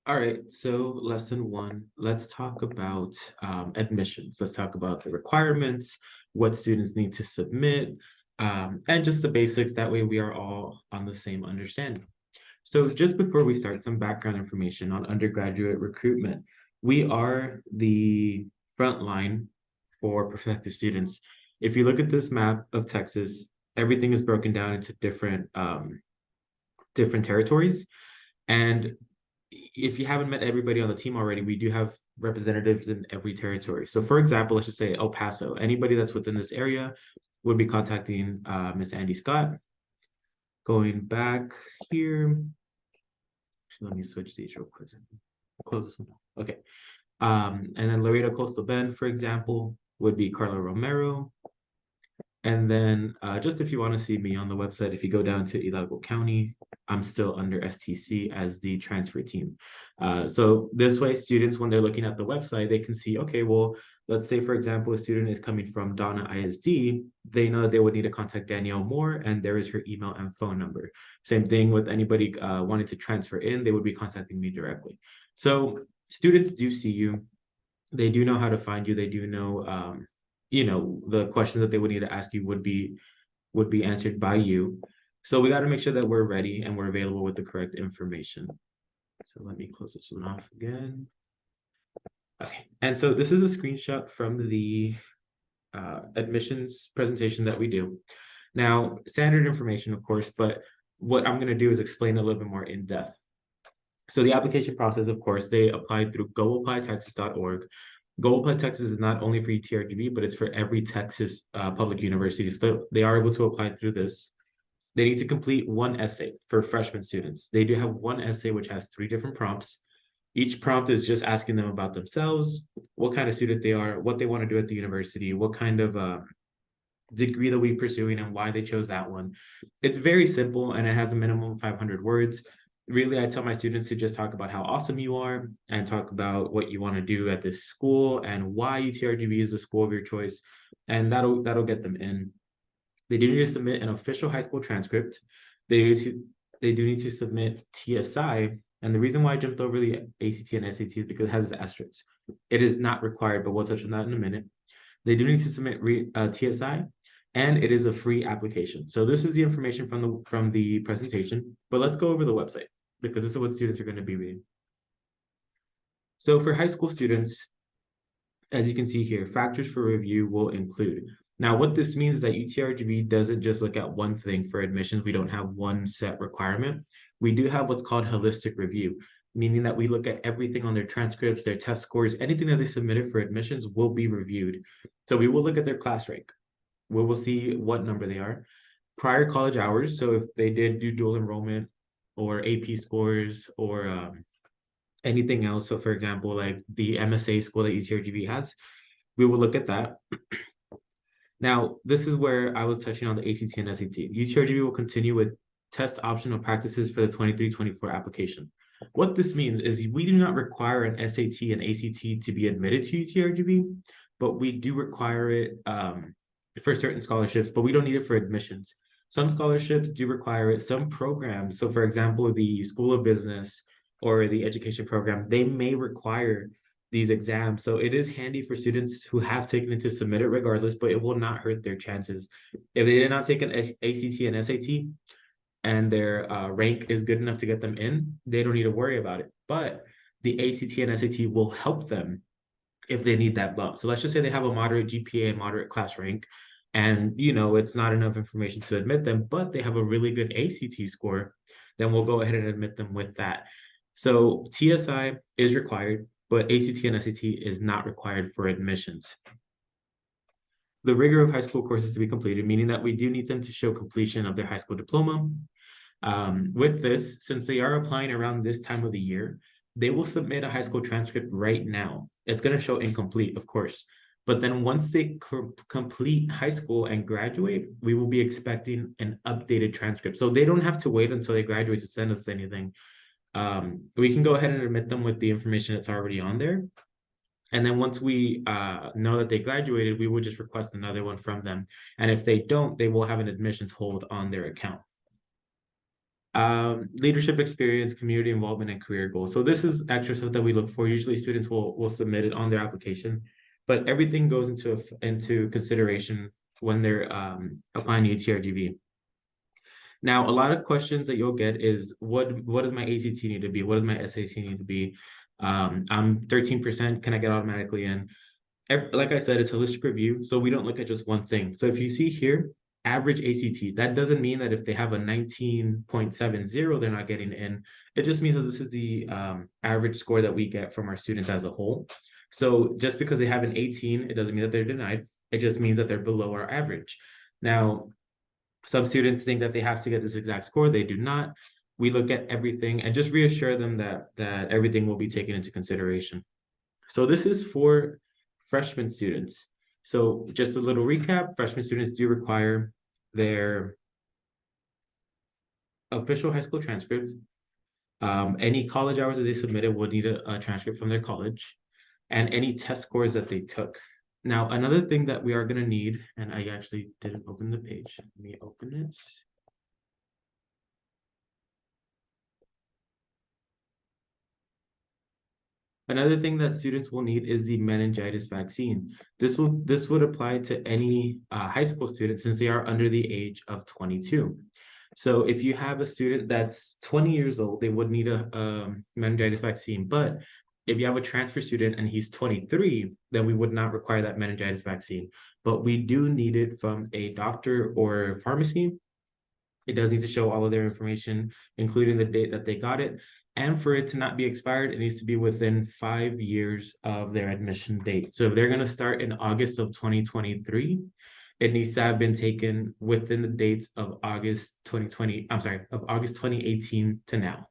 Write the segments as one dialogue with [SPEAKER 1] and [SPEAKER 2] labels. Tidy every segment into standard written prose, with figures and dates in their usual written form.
[SPEAKER 1] All right, so lesson one, let's talk about admissions. Let's talk about the requirements, what students need to submit, and just the basics. That way we are all on the same understanding. So just before we start, some background information on undergraduate recruitment. We are the front line for prospective students. If you look at this map of Texas, everything is broken down into different territories. And if you haven't met everybody on the team already, we do have representatives in every territory. So for example, let's just say El Paso, anybody that's within this area would be contacting Miss Andy Scott. Going back here, let me switch these real quick. Close this one. Okay. And then Laredo Coastal Bend, for example, would be Carla Romero. And then just if you want to see me on the website, if you go down to Hidalgo County, I'm still under STC as the transfer team. So this way, students, when they're looking at the website, they can see, okay, well, let's say, for example, a student is coming from Donna ISD, they know that they would need to contact Danielle Moore, and there is her email and phone number. Same thing with anybody wanting to transfer in, they would be contacting me directly. So students do see you. They do know how to find you. They do know the questions that they would need to ask you would be answered by you. So we got to make sure that we're ready and we're available with the correct information. So let me close this one off again. Okay, and so this is a screenshot from the admissions presentation that we do. Now, standard information, of course, but what I'm going to do is explain a little bit more in depth. So the application process, of course, they applied through goapplytexas.org. Go Apply Texas is not only for UTRGV, but it's for every Texas public university. So they are able to apply through this. They need to complete one essay for freshman students. They do have one essay which has 3 different prompts. Each prompt is just asking them about themselves, what kind of student they are, what they want to do at the university, what kind of degree they'll be pursuing, and why they chose that one. It's very simple and it has a minimum of 500 words. Really, I tell my students to just talk about how awesome you are and talk about what you want to do at this school and why UTRGV is the school of your choice, and that'll get them in. They do need to submit an official high school transcript. They do need to submit TSI, and the reason why I jumped over the ACT and SAT is because it has asterisks. It is not required, but we'll touch on that in a minute. They do need to submit TSI, and it is a free application. So this is the information from the presentation, but let's go over the website because this is what students are going to be reading. So for high school students, as you can see here, factors for review will include. Now, what this means is that UTRGV doesn't just look at one thing for admissions. We don't have one set requirement. We do have what's called holistic review, meaning that we look at everything on their transcripts, their test scores, anything that they submitted for admissions will be reviewed. So we will look at their class rank. We will see what number they are. Prior college hours, so if they did do dual enrollment or AP scores or anything else. So for example, like the MSA school that UTRGV has, we will look at that. Now, this is where I was touching on the ACT and SAT. UTRGV will continue with test optional practices for the 23-24 application. What this means is we do not require an SAT and ACT to be admitted to UTRGV, but we do require it for certain scholarships, but we don't need it for admissions. Some scholarships do require it, some programs. So for example, the School of Business or the education program, they may require these exams. So it is handy for students who have taken it to submit it regardless, but it will not hurt their chances. If they did not take an ACT and SAT and their rank is good enough to get them in, they don't need to worry about it. But the ACT and SAT will help them if they need that bump. So let's just say they have a moderate GPA and moderate class rank, and it's not enough information to admit them, but they have a really good ACT score, then we'll go ahead and admit them with that. So TSI is required, but ACT and SAT is not required for admissions. The rigor of high school courses to be completed, meaning that we do need them to show completion of their high school diploma. With this, since they are applying around this time of the year, they will submit a high school transcript right now. It's going to show incomplete, of course. But then once they complete high school and graduate, we will be expecting an updated transcript. So they don't have to wait until they graduate to send us anything. We can go ahead and admit them with the information that's already on there. And then once we know that they graduated, we will just request another one from them. And if they don't, they will have an admissions hold on their account. Leadership experience, community involvement, and career goals. So this is extra stuff that we look for. Usually students will submit it on their application, but everything goes into consideration when they're applying to UTRGV. Now, a lot of questions that you'll get is what does my ACT need to be? What does my SAT need to be? I'm 13%, can I get automatically in? Like I said, it's holistic review, so we don't look at just one thing. So if you see here, average ACT, that doesn't mean that if they have a 19.70, they're not getting in. It just means that this is the average score that we get from our students as a whole. So just because they have an 18, it doesn't mean that they're denied. It just means that they're below our average. Now, some students think that they have to get this exact score. They do not. We look at everything and just reassure them that everything will be taken into consideration. So this is for freshman students. So just a little recap, freshman students do require their official high school transcript. Any college hours that they submitted would need a transcript from their college, and any test scores that they took. Now, another thing that we are going to need, and I actually didn't open the page. Let me open it. Another thing that students will need is the meningitis vaccine. This would apply to any high school student since they are under the age of 22. So if you have a student that's 20 years old, they would need a meningitis vaccine. But if you have a transfer student and he's 23, then we would not require that meningitis vaccine. But we do need it from a doctor or pharmacy. It does need to show all of their information, including the date that they got it. And for it to not be expired, it needs to be within 5 years of their admission date. So if they're going to start in August of 2023, it needs to have been taken within the dates of August 2018 to now.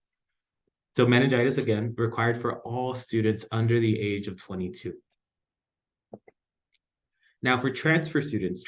[SPEAKER 1] So meningitis, again, required for all students under the age of 22. Now for transfer students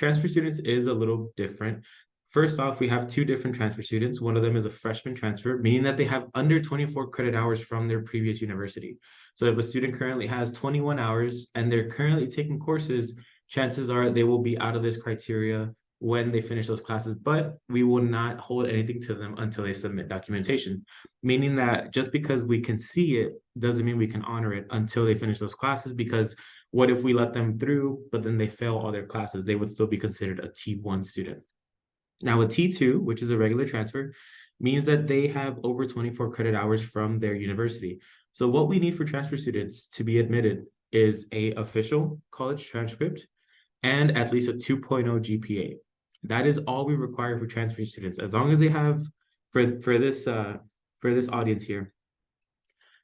[SPEAKER 1] is a little different. First off, we have two different transfer students. One of them is a freshman transfer, meaning that they have under 24 credit hours from their previous university. So if a student currently has 21 hours and they're currently taking courses, chances are they will be out of this criteria when they finish those classes, but we will not hold anything to them until they submit documentation, meaning that just because we can see it doesn't mean we can honor it until they finish those classes, because what if we let them through, but then they fail all their classes? They would still be considered a T1 student. Now a T2, which is a regular transfer, means that they have over 24 credit hours from their university. So what we need for transfer students to be admitted is a official college transcript and at least a 2.0 GPA. That is all we require for transfer students. As long as they have, for this audience here,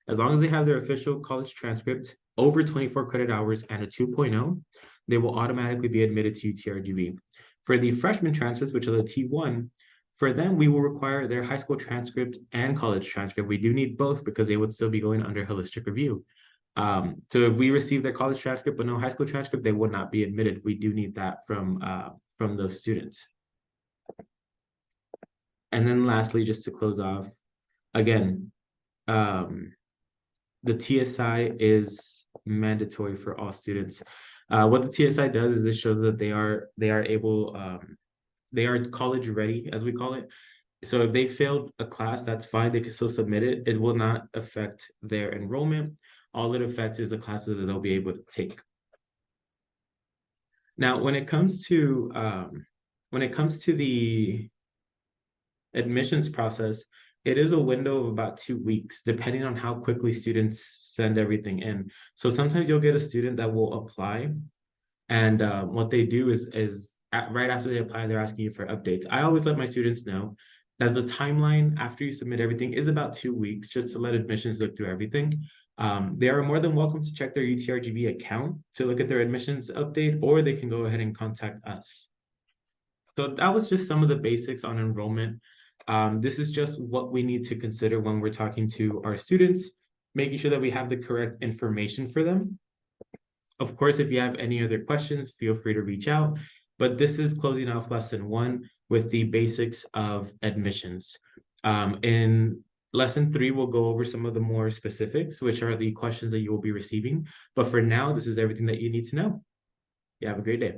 [SPEAKER 1] as long as they have their official college transcript, over 24 credit hours, and a 2.0, they will automatically be admitted to UTRGV. For the freshman transfers, which are the T1, for them, we will require their high school transcript and college transcript. We do need both because they would still be going under holistic review. So if we receive their college transcript but no high school transcript, they would not be admitted. We do need that from those students. And then lastly, just to close off, again, the TSI is mandatory for all students. What the TSI does is it shows that they are able, they are college ready, as we call it. So if they failed a class, that's fine. They can still submit it. It will not affect their enrollment. All it affects is the classes that they'll be able to take. Now, when it comes to the admissions process, it is a window of about 2 weeks, depending on how quickly students send everything in. So sometimes you'll get a student that will apply, and what they do is right after they apply, they're asking you for updates. I always let my students know that the timeline after you submit everything is about 2 weeks, just to let admissions look through everything. They are more than welcome to check their UTRGV account to look at their admissions update, or they can go ahead and contact us. So that was just some of the basics on enrollment. This is just what we need to consider when we're talking to our students, making sure that we have the correct information for them. Of course, if you have any other questions, feel free to reach out. But this is closing off lesson 1 with the basics of admissions. In lesson 3, we'll go over some of the more specifics, which are the questions that you will be receiving. But for now, this is everything that you need to know. You have a great day.